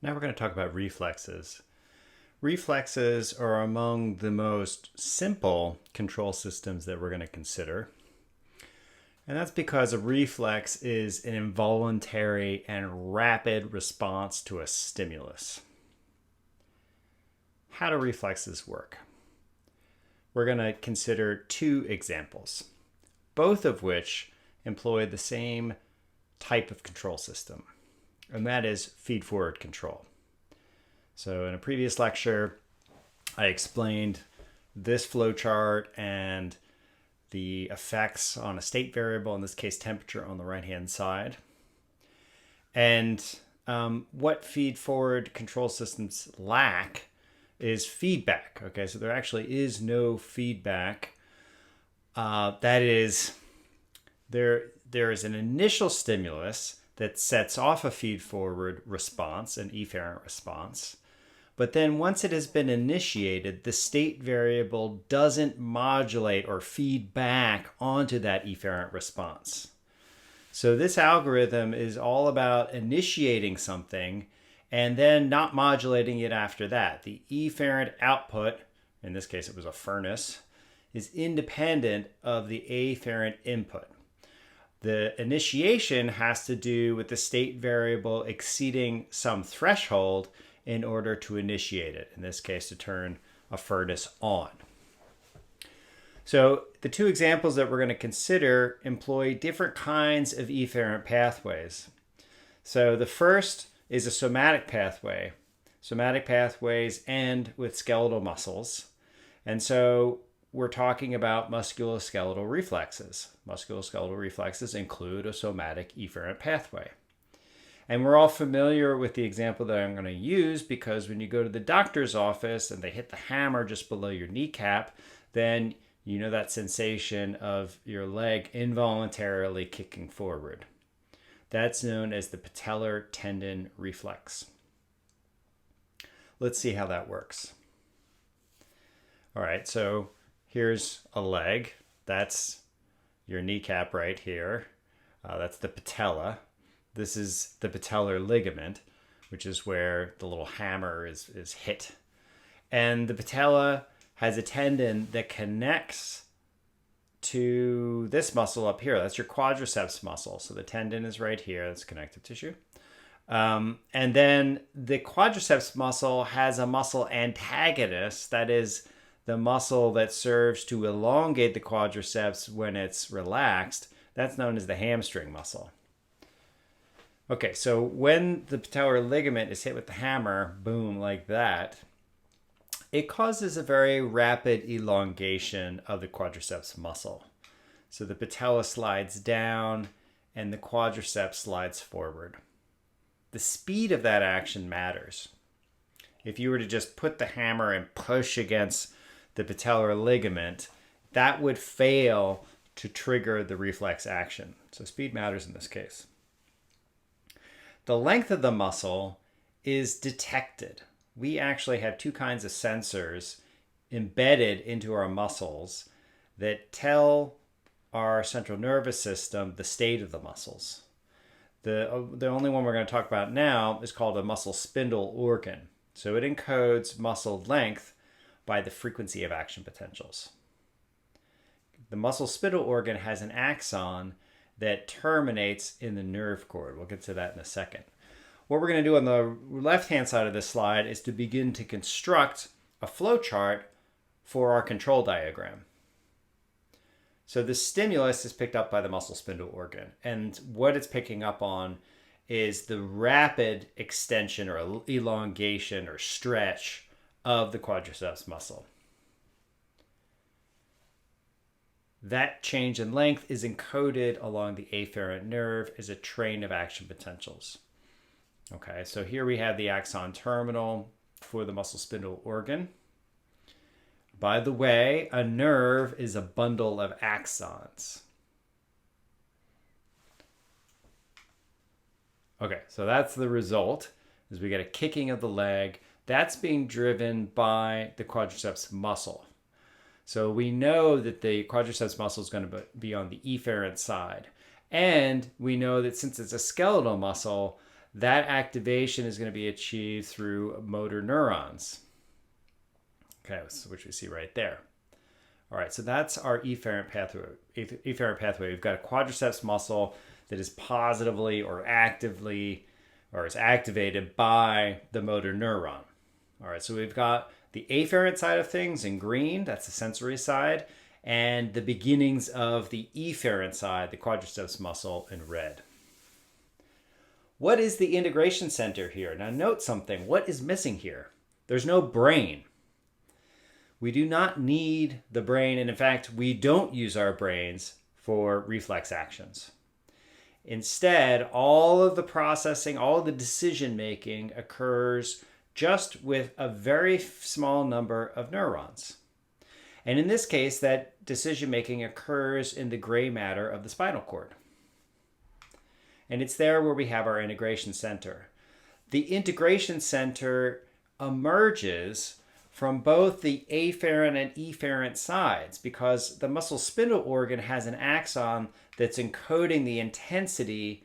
Now we're going to talk about reflexes. Reflexes are among the most simple control systems that we're going to consider. And that's because a reflex is an involuntary and rapid response to a stimulus. How do reflexes work? We're going to consider two examples, both of which employ the same type of control system, and that is feed-forward control. So in a previous lecture, I explained this flowchart and the effects on a state variable, in this case temperature, on the right-hand side. And what feed-forward control systems lack is feedback. Okay, so there actually is no feedback. That is, there is an initial stimulus that sets off a feed-forward response, an efferent response. But then once it has been initiated, the state variable doesn't modulate or feed back onto that efferent response. So this algorithm is all about initiating something and then not modulating it after that. The efferent output, in this case it was a furnace, is independent of the afferent input. The initiation has to do with the state variable exceeding some threshold in order to initiate it, in this case to turn a furnace on. So the two examples that we're going to consider employ different kinds of efferent pathways. So the first is a somatic pathway. Somatic pathways end with skeletal muscles. And so we're talking about musculoskeletal reflexes. Musculoskeletal reflexes include a somatic efferent pathway. And we're all familiar with the example that I'm going to use because when you go to the doctor's office and they hit the hammer just below your kneecap, then you know that sensation of your leg involuntarily kicking forward. That's known as the patellar tendon reflex. Let's see how that works. All right, so here's a leg. That's your kneecap right here. That's the patella. This is the patellar ligament, which is where the little hammer is hit. And the patella has a tendon that connects to this muscle up here. That's your quadriceps muscle. So the tendon is right here. That's connective tissue. And then the quadriceps muscle has a muscle antagonist. That is the muscle that serves to elongate the quadriceps when it's relaxed. That's known as the hamstring muscle. Okay, so when the patellar ligament is hit with the hammer, boom, like that, it causes a very rapid elongation of the quadriceps muscle. So the patella slides down and the quadriceps slides forward. The speed of that action matters. If you were to just put the hammer and push against the patellar ligament, that would fail to trigger the reflex action. So speed matters in this case. The length of the muscle is detected. We actually have two kinds of sensors embedded into our muscles that tell our central nervous system the state of the muscles. The only one we're going to talk about now is called a muscle spindle organ. So it encodes muscle length by the frequency of action potentials. The muscle spindle organ has an axon that terminates in the nerve cord. We'll get to that in a second. What we're going to do on the left-hand side of this slide is to begin to construct a flowchart for our control diagram. So the stimulus is picked up by the muscle spindle organ, and what it's picking up on is the rapid extension or elongation or stretch of the quadriceps muscle. That change in length is encoded along the afferent nerve as a train of action potentials. Okay, so here we have the axon terminal for the muscle spindle organ. By the way, a nerve is a bundle of axons. Okay, so that's the result, is we get a kicking of the leg. That's being driven by the quadriceps muscle. So we know that the quadriceps muscle is going to be on the efferent side. And we know that since it's a skeletal muscle, that activation is going to be achieved through motor neurons, okay, which we see right there. All right, so that's our efferent pathway. We've got a quadriceps muscle that is positively or actively or is activated by the motor neuron. All right, so we've got the afferent side of things in green, that's the sensory side, and the beginnings of the efferent side, the quadriceps muscle, in red. What is the integration center here? Now note something. What is missing here? There's no brain. We do not need the brain, and in fact, we don't use our brains for reflex actions. Instead, all of the processing, all of the decision making occurs just with a very small number of neurons. And in this case, that decision making occurs in the gray matter of the spinal cord. And it's there where we have our integration center. The integration center emerges from both the afferent and efferent sides because the muscle spindle organ has an axon that's encoding the intensity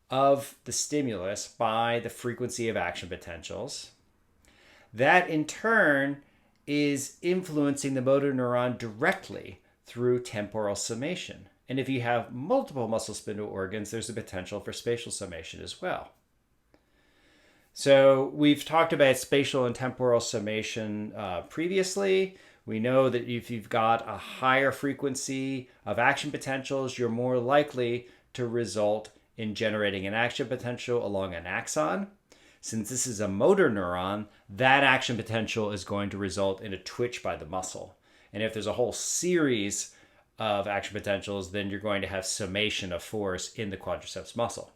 of the stimulus by the frequency of action potentials. That in turn is influencing the motor neuron directly through temporal summation. And if you have multiple muscle spindle organs, there's a potential for spatial summation as well. So we've talked about spatial and temporal summation previously. We know that if you've got a higher frequency of action potentials, you're more likely to result in generating an action potential along an axon. Since this is a motor neuron, that action potential is going to result in a twitch by the muscle. And if there's a whole series of action potentials, then you're going to have summation of force in the quadriceps muscle.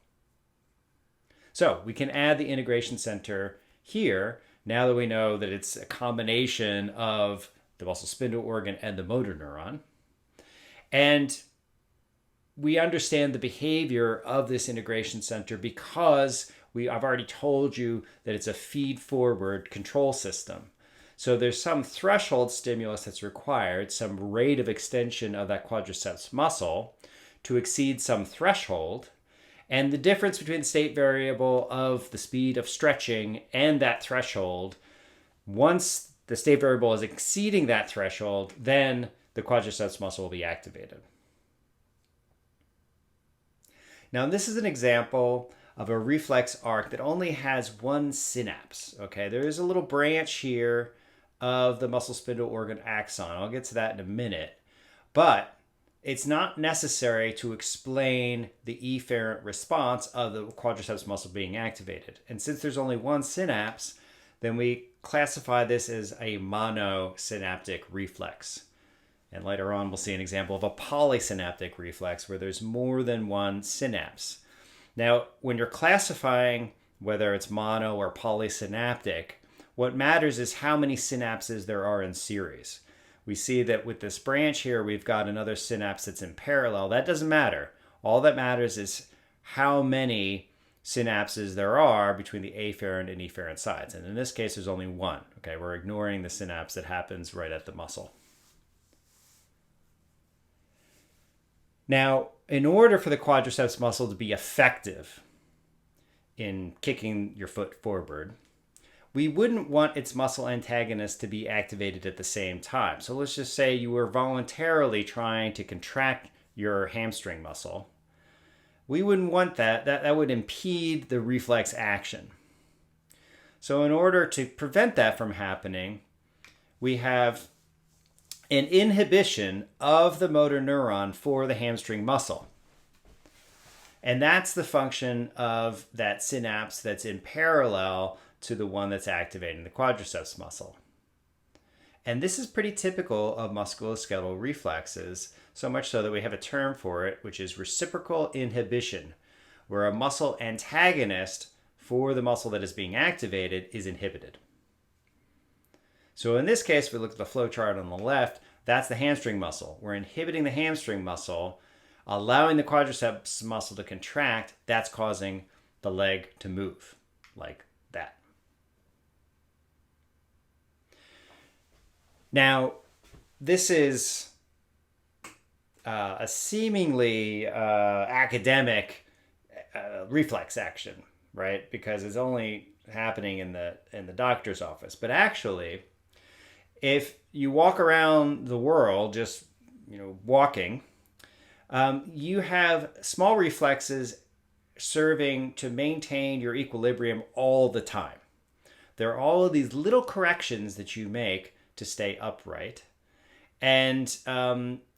So we can add the integration center here now that we know that it's a combination of the muscle spindle organ and the motor neuron. And we understand the behavior of this integration center because I've already told you that it's a feed-forward control system. So there's some threshold stimulus that's required, some rate of extension of that quadriceps muscle to exceed some threshold. And the difference between the state variable of the speed of stretching and that threshold, once the state variable is exceeding that threshold, then the quadriceps muscle will be activated. Now, this is an example of a reflex arc that only has one synapse. Okay, there is a little branch here of the muscle spindle organ axon. I'll get to that in a minute. But it's not necessary to explain the efferent response of the quadriceps muscle being activated. And since there's only one synapse, then we classify this as a monosynaptic reflex. And later on, we'll see an example of a polysynaptic reflex where there's more than one synapse. Now, when you're classifying whether it's mono or polysynaptic, what matters is how many synapses there are in series. We see that with this branch here, we've got another synapse that's in parallel. That doesn't matter. All that matters is how many synapses there are between the afferent and efferent sides. And in this case, there's only one. Okay, we're ignoring the synapse that happens right at the muscle. Now, in order for the quadriceps muscle to be effective in kicking your foot forward, we wouldn't want its muscle antagonist to be activated at the same time. So let's just say you were voluntarily trying to contract your hamstring muscle. We wouldn't want that. That would impede the reflex action. So in order to prevent that from happening, we have an inhibition of the motor neuron for the hamstring muscle. And that's the function of that synapse that's in parallel to the one that's activating the quadriceps muscle. And this is pretty typical of musculoskeletal reflexes, so much so that we have a term for it, which is reciprocal inhibition, where a muscle antagonist for the muscle that is being activated is inhibited. So in this case, if we look at the flow chart on the left, that's the hamstring muscle. We're inhibiting the hamstring muscle, allowing the quadriceps muscle to contract. That's causing the leg to move like that. Now, this is a seemingly academic reflex action, right? Because it's only happening in the doctor's office. But actually, if you walk around the world just walking, you have small reflexes serving to maintain your equilibrium all the time. There are all of these little corrections that you make to stay upright, and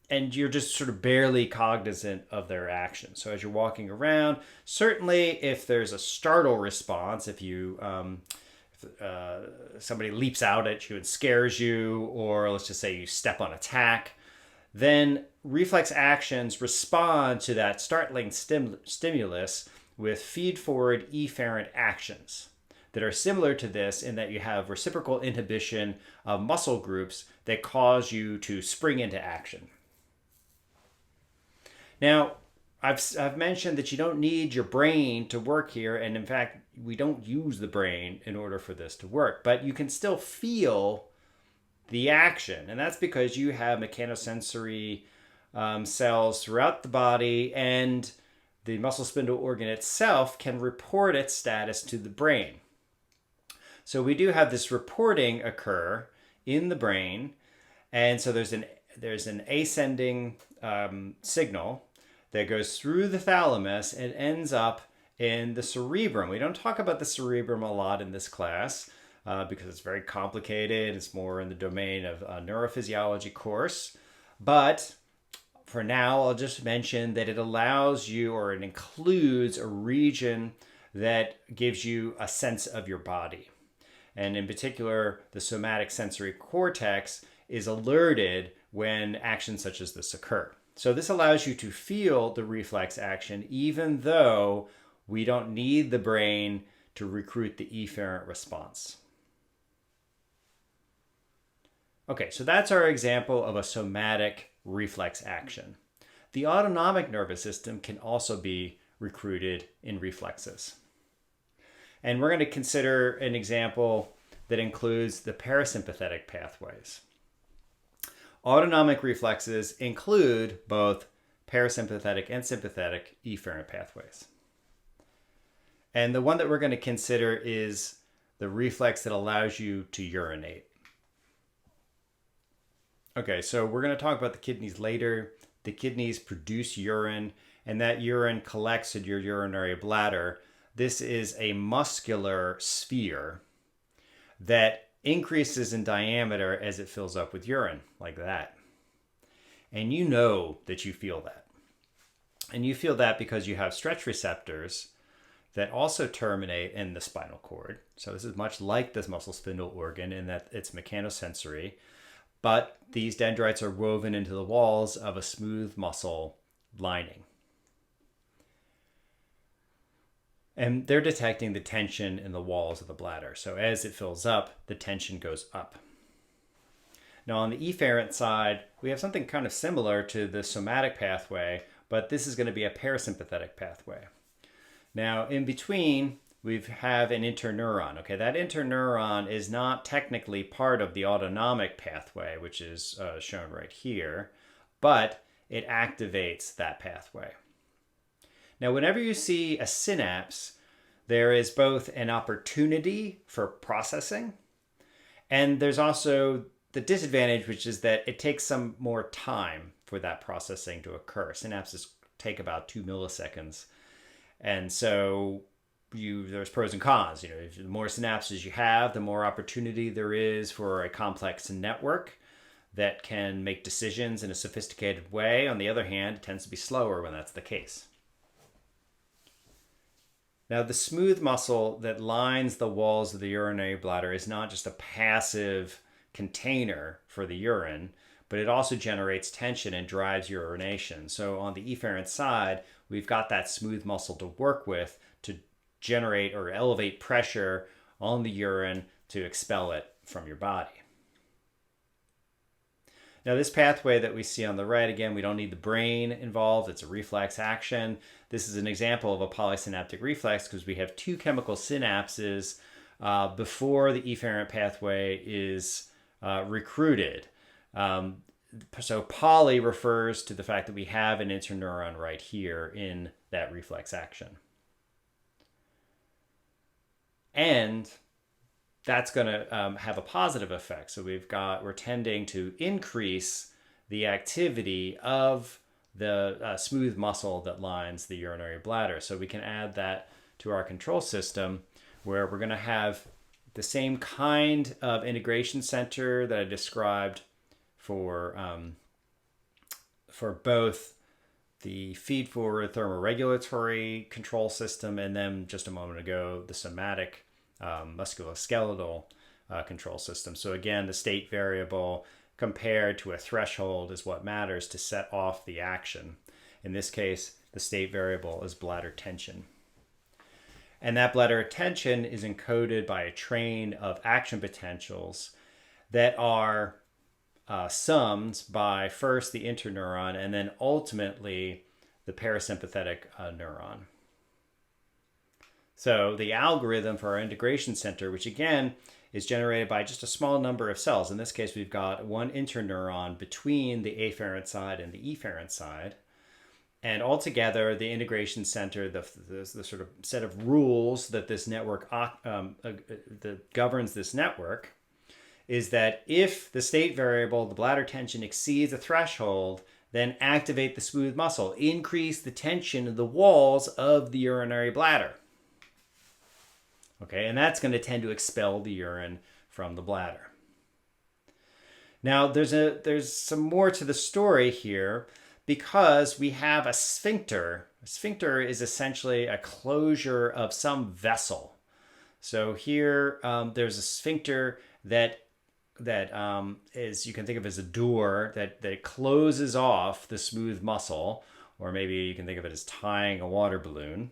you're just sort of barely cognizant of their action. So as you're walking around, certainly if there's a startle response, if somebody leaps out at you and scares you, or let's just say you step on a tack, then reflex actions respond to that startling stimulus with feed-forward efferent actions that are similar to this in that you have reciprocal inhibition of muscle groups that cause you to spring into action. Now, I've mentioned that you don't need your brain to work here, and in fact, we don't use the brain in order for this to work, but you can still feel the action, and that's because you have mechanosensory cells throughout the body, and the muscle spindle organ itself can report its status to the brain. So we do have this reporting occur in the brain, and so there's an ascending signal that goes through the thalamus and ends up in the cerebrum. We don't talk about the cerebrum a lot in this class because it's very complicated. It's more in the domain of a neurophysiology course. But for now, I'll just mention that it allows you, or it includes a region that gives you a sense of your body. And in particular, the somatic sensory cortex is alerted when actions such as this occur. So this allows you to feel the reflex action even though we don't need the brain to recruit the efferent response. Okay, so that's our example of a somatic reflex action. The autonomic nervous system can also be recruited in reflexes. And we're going to consider an example that includes the parasympathetic pathways. Autonomic reflexes include both parasympathetic and sympathetic efferent pathways. And the one that we're going to consider is the reflex that allows you to urinate. Okay, so we're going to talk about the kidneys later. The kidneys produce urine, and that urine collects in your urinary bladder. This is a muscular sphere that increases in diameter as it fills up with urine, like that. And you know that you feel that. And you feel that because you have stretch receptors that also terminate in the spinal cord. So this is much like this muscle spindle organ in that it's mechanosensory, but these dendrites are woven into the walls of a smooth muscle lining. And they're detecting the tension in the walls of the bladder. So as it fills up, the tension goes up. Now on the efferent side, we have something kind of similar to the somatic pathway, but this is going to be a parasympathetic pathway. Now in between, we have an interneuron. Okay, that interneuron is not technically part of the autonomic pathway, which is shown right here, but it activates that pathway. Now, whenever you see a synapse, there is both an opportunity for processing, and there's also the disadvantage, which is that it takes some more time for that processing to occur. Synapses take about 2 milliseconds. And so there's pros and cons. The more synapses you have, the more opportunity there is for a complex network that can make decisions in a sophisticated way. On the other hand, it tends to be slower when that's the case. Now, the smooth muscle that lines the walls of the urinary bladder is not just a passive container for the urine, but it also generates tension and drives urination. So on the efferent side, we've got that smooth muscle to work with to generate or elevate pressure on the urine to expel it from your body. Now this pathway that we see on the right, again, we don't need the brain involved. It's a reflex action. This is an example of a polysynaptic reflex because we have two chemical synapses before the efferent pathway is recruited. So poly refers to the fact that we have an interneuron right here in that reflex action. And that's going to have a positive effect. So we're tending to increase the activity of the smooth muscle that lines the urinary bladder. So we can add that to our control system, where we're going to have the same kind of integration center that I described for both the feed-forward thermoregulatory control system, and then just a moment ago, the somatic musculoskeletal control system. So again, the state variable compared to a threshold is what matters to set off the action. In this case, the state variable is bladder tension. And that bladder tension is encoded by a train of action potentials that are summed by first the interneuron and then ultimately the parasympathetic neuron. So the algorithm for our integration center, which again is generated by just a small number of cells. In this case, we've got one interneuron between the afferent side and the efferent side. And altogether, the integration center, the sort of set of rules that this network that governs this network, is that if the state variable, the bladder tension, exceeds a threshold, then activate the smooth muscle, increase the tension in the walls of the urinary bladder. Okay, and that's going to tend to expel the urine from the bladder. Now, there's some more to the story here, because we have a sphincter. A sphincter is essentially a closure of some vessel. So here, there's a sphincter that is, you can think of as a door that closes off the smooth muscle, or maybe you can think of it as tying a water balloon.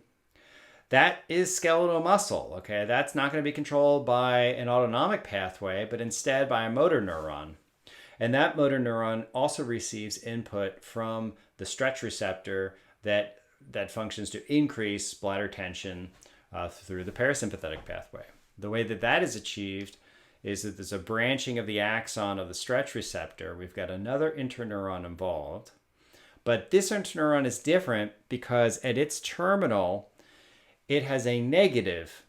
That is skeletal muscle, okay? That's not going to be controlled by an autonomic pathway, but instead by a motor neuron. And that motor neuron also receives input from the stretch receptor that functions to increase bladder tension through the parasympathetic pathway. The way that is achieved is that there's a branching of the axon of the stretch receptor. We've got another interneuron involved. But this interneuron is different because at its terminal, it has a negative,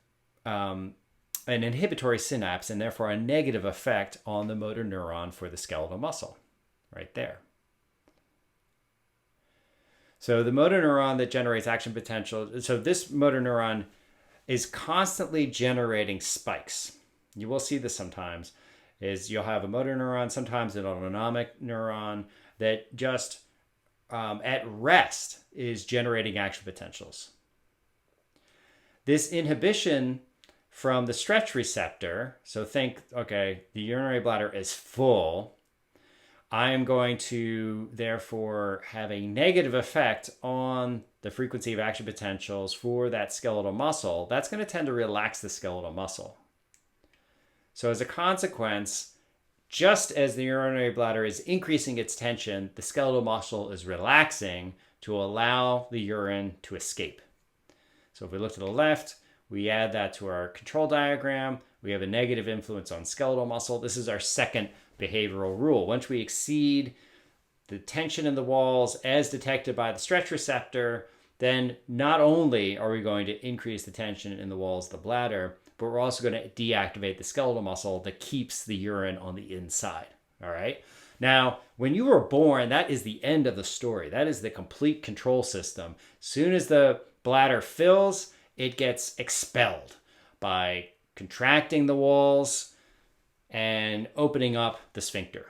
an inhibitory synapse, and therefore a negative effect on the motor neuron for the skeletal muscle, right there. So the motor neuron that generates action potential, so this motor neuron is constantly generating spikes. You will see this sometimes, is you'll have a motor neuron, sometimes an autonomic neuron, that just at rest is generating action potentials. This inhibition from the stretch receptor, so think, okay, the urinary bladder is full. I am going to therefore have a negative effect on the frequency of action potentials for that skeletal muscle. That's going to tend to relax the skeletal muscle. So as a consequence, just as the urinary bladder is increasing its tension, the skeletal muscle is relaxing to allow the urine to escape. So if we look to the left, we add that to our control diagram. We have a negative influence on skeletal muscle. This is our second behavioral rule. Once we exceed the tension in the walls as detected by the stretch receptor, then not only are we going to increase the tension in the walls of the bladder, but we're also going to deactivate the skeletal muscle that keeps the urine on the inside. All right. Now, when you were born, that is the end of the story. That is the complete control system. Soon as the bladder fills, it gets expelled by contracting the walls and opening up the sphincter.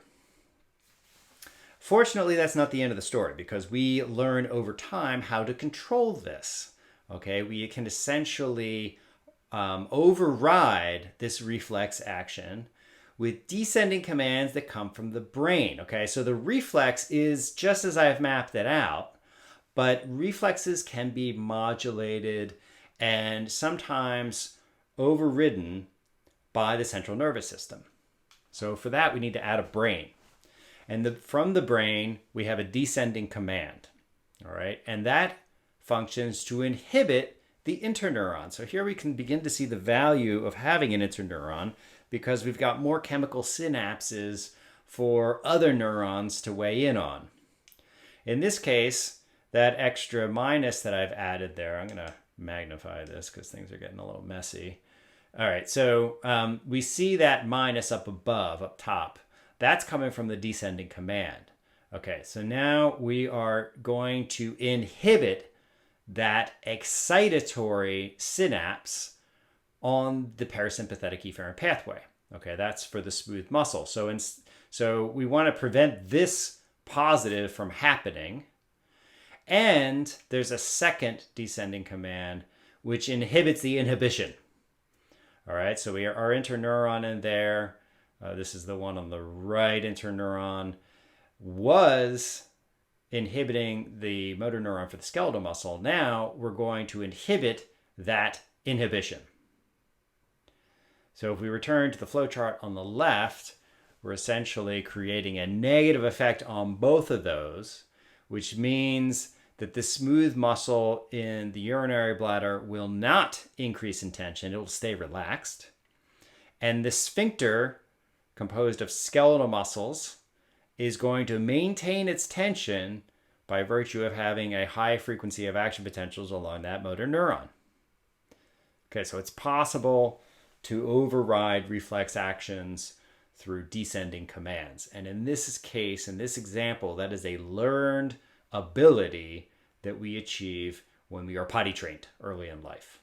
Fortunately, that's not the end of the story, because we learn over time how to control this. Okay, we can essentially override this reflex action with descending commands that come from the brain. Okay, so the reflex is just as I have mapped it out, but reflexes can be modulated and sometimes overridden by the central nervous system. So for that, we need to add a brain. And from the brain, we have a descending command. All right, and that functions to inhibit the interneuron. So here we can begin to see the value of having an interneuron, because we've got more chemical synapses for other neurons to weigh in on. In this case, that extra minus that I've added there, I'm going to magnify this because things are getting a little messy. All right, so we see that minus up above, up top. That's coming from the descending command. Okay, so now we are going to inhibit that excitatory synapse on the parasympathetic efferent pathway. Okay, that's for the smooth muscle. So we want to prevent this positive from happening. And there's a second descending command which inhibits the inhibition. All right, so our interneuron in there, this is the one on the right interneuron, was inhibiting the motor neuron for the skeletal muscle. Now we're going to inhibit that inhibition. So if we return to the flowchart on the left, we're essentially creating a negative effect on both of those, which means that the smooth muscle in the urinary bladder will not increase in tension. It will stay relaxed. And the sphincter, composed of skeletal muscles, is going to maintain its tension by virtue of having a high frequency of action potentials along that motor neuron. Okay, so it's possible to override reflex actions through descending commands. And in this case, in this example, that is a learned ability that we achieve when we are potty trained early in life.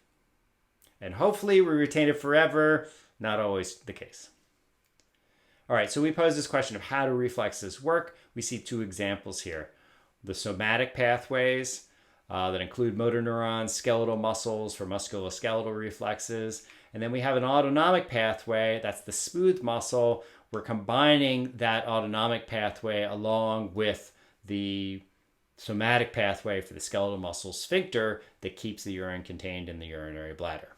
And hopefully we retain it forever, not always the case. All right, so we pose this question of how do reflexes work? We see two examples here. The somatic pathways that include motor neurons, skeletal muscles for musculoskeletal reflexes. And then we have an autonomic pathway, that's the smooth muscle. We're combining that autonomic pathway along with the somatic pathway for the skeletal muscle sphincter that keeps the urine contained in the urinary bladder.